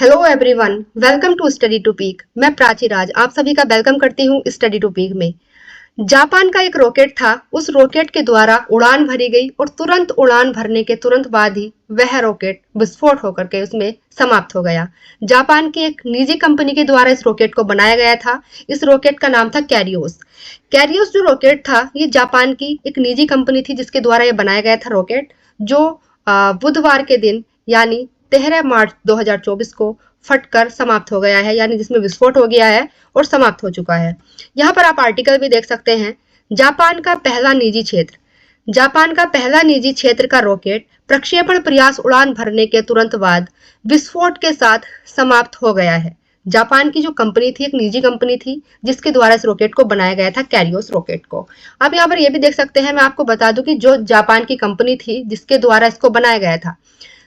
Hello everyone, welcome to study to peak. मैं प्राची राज आप सभी का वेलकम करती हूँ स्टडी टू पीक में। जापान का एक रॉकेट था, उस रॉकेट के द्वारा उड़ान भरी गई और तुरंत उड़ान भरने के तुरंत बाद ही वह रॉकेट विस्फोट होकर के उसमें समाप्त हो गया। जापान की एक निजी कंपनी के द्वारा इस रॉकेट को बनाया गया था। इस रॉकेट का नाम था कैरियोस। कैरियोस जो रॉकेट था ये जापान की एक निजी कंपनी थी जिसके द्वारा ये बनाया गया था रॉकेट, जो बुधवार के दिन यानी 13 मार्च 2024 को फटकर समाप्त हो गया है, यानी जिसमें विस्फोट हो गया है और समाप्त हो चुका है। यहाँ पर आप आर्टिकल भी देख सकते हैं। जापान का पहला निजी क्षेत्र। जापान का पहला निजी क्षेत्र का रॉकेट प्रक्षेपण प्रयास उड़ान भरने के तुरंत बाद विस्फोट के साथ समाप्त हो गया है। जापान की जो कंपनी थी एक निजी कंपनी थी जिसके द्वारा इस रॉकेट को बनाया गया था, कैरियोस रॉकेट को। आप यहाँ पर यह भी देख सकते हैं, मैं आपको बता दूं कि जो जापान की कंपनी थी जिसके द्वारा इसको बनाया गया था,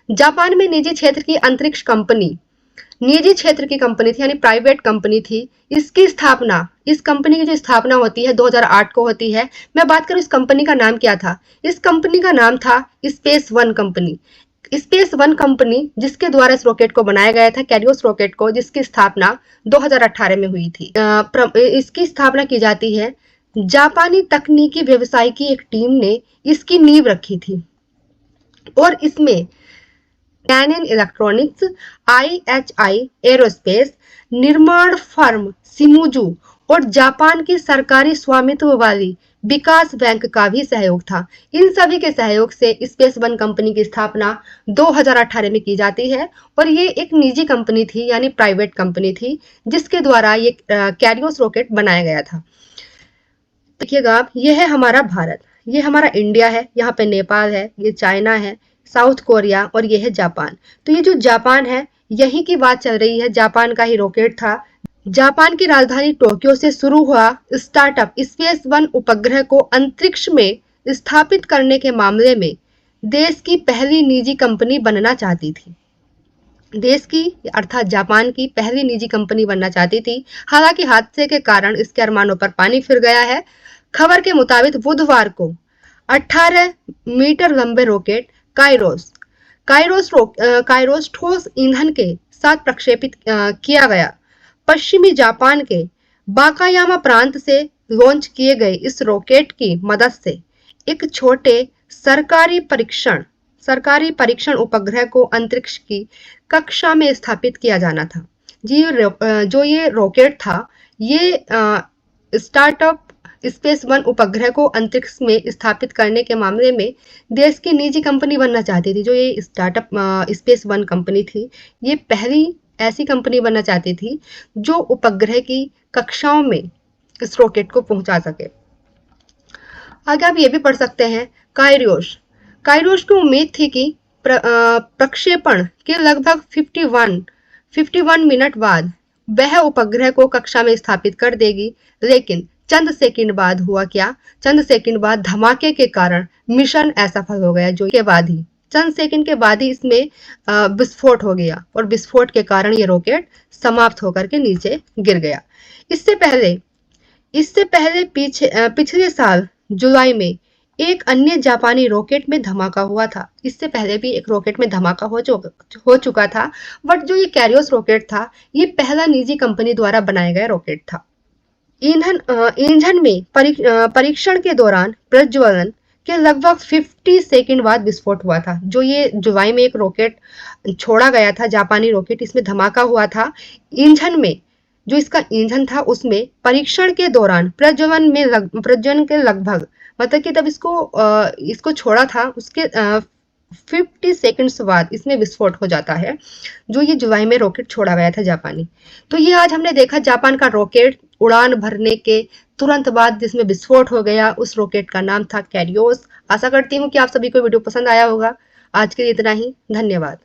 जापान में निजी क्षेत्र की अंतरिक्ष कंपनी, निजी क्षेत्र की कंपनी थी यानी प्राइवेट कंपनी थी। इसकी स्थापना, इस कंपनी की जो स्थापना होती है 2008 को होती है। मैं बात करूं इस कंपनी का नाम क्या था, इस कंपनी का नाम था space one company. Space one company जिसके द्वारा इस रॉकेट को बनाया गया था, कैरियोस रॉकेट को, जिसकी स्थापना 2018 में हुई थी। इसकी स्थापना की जाती है। जापानी तकनीकी व्यवसाय की एक टीम ने इसकी नींव रखी थी और इसमें कैनन इलेक्ट्रॉनिक्स, आईएचआई एरोस्पेस, निर्माण फर्म सिमुजू और जापान की सरकारी स्वामित्व वाली विकास बैंक का भी सहयोग था। इन सभी के सहयोग से स्पेस वन कंपनी की स्थापना 2018 में की जाती है और ये एक निजी कंपनी थी यानी प्राइवेट कंपनी थी जिसके द्वारा ये कैरियोस रॉकेट बनाया गया था। देखिएगा आप, ये है हमारा भारत, ये हमारा इंडिया है, यहाँ पे नेपाल है, ये चाइना है, साउथ कोरिया और ये है जापान। तो ये जो जापान है यहीं की बात चल रही है, जापान का ही रॉकेट था। जापान की राजधानी टोक्यो से शुरू हुआ स्टार्टअप स्पेस वन उपग्रह को अंतरिक्ष में स्थापित करने के मामले में देश की पहली निजी कंपनी बनना चाहती थी। देश की अर्थात जापान की पहली निजी कंपनी बनना चाहती थी। हालांकि हादसे के कारण इसके अरमानों पर पानी फिर गया है। खबर के मुताबिक बुधवार को 18 मीटर लंबे रॉकेट काइरोस ठोस ईंधन के साथ प्रक्षेपित किया गया। पश्चिमी जापान के बाकायामा प्रांत से लॉन्च किए गए इस रॉकेट की मदद से एक छोटे सरकारी परीक्षण उपग्रह को अंतरिक्ष की कक्षा में स्थापित किया जाना था। जो ये रॉकेट था, ये स्टार्टअप स्पेस वन उपग्रह को अंतरिक्ष में स्थापित करने के मामले में देश की निजी कंपनी बनना चाहती थी। जो ये स्टार्टअप स्पेस वन कंपनी थी, ये पहली ऐसी कंपनी बनना चाहती थी जो उपग्रह की कक्षाओं में इस रॉकेट को पहुंचा सके। आगे आप ये भी पढ़ सकते हैं, काइरोस को उम्मीद थी कि प्रक्षेपण के लगभग 51 मिनट बाद वह उपग्रह को कक्षा में स्थापित कर देगी, लेकिन चंद सेकंड बाद हुआ क्या, चंद सेकंड बाद धमाके के कारण मिशन असफल हो गया। जो के बाद ही चंद सेकंड के बाद ही इसमें विस्फोट हो गया और विस्फोट के कारण ये रॉकेट समाप्त होकर के नीचे गिर गया। इससे पहले पिछले साल जुलाई में एक अन्य जापानी रॉकेट में धमाका हुआ था। इससे पहले भी एक रॉकेट में धमाका हो चुका था, बट जो ये कैरियोस रॉकेट था ये पहला निजी कंपनी द्वारा बनाया गया रॉकेट था। ईंधन में परीक्षण के दौरान प्रज्वलन के लगभग 50 सेकंड बाद विस्फोट हुआ था। जो ये जुलाई में एक रॉकेट छोड़ा गया था, जापानी रॉकेट, इसमें धमाका हुआ था। ईंधन में जो इसका ईंधन था उसमें परीक्षण के दौरान प्रज्वलन के लगभग, मतलब कि तब इसको छोड़ा था उसके 50 सेकंड्स बाद इसमें विस्फोट हो जाता है। जो ये जुलाई में रॉकेट छोड़ा गया था जापानी। तो ये आज हमने देखा जापान का रॉकेट उड़ान भरने के तुरंत बाद जिसमें विस्फोट हो गया, उस रॉकेट का नाम था कैरियोस। आशा करती हूँ कि आप सभी को वीडियो पसंद आया होगा। आज के लिए इतना ही, धन्यवाद।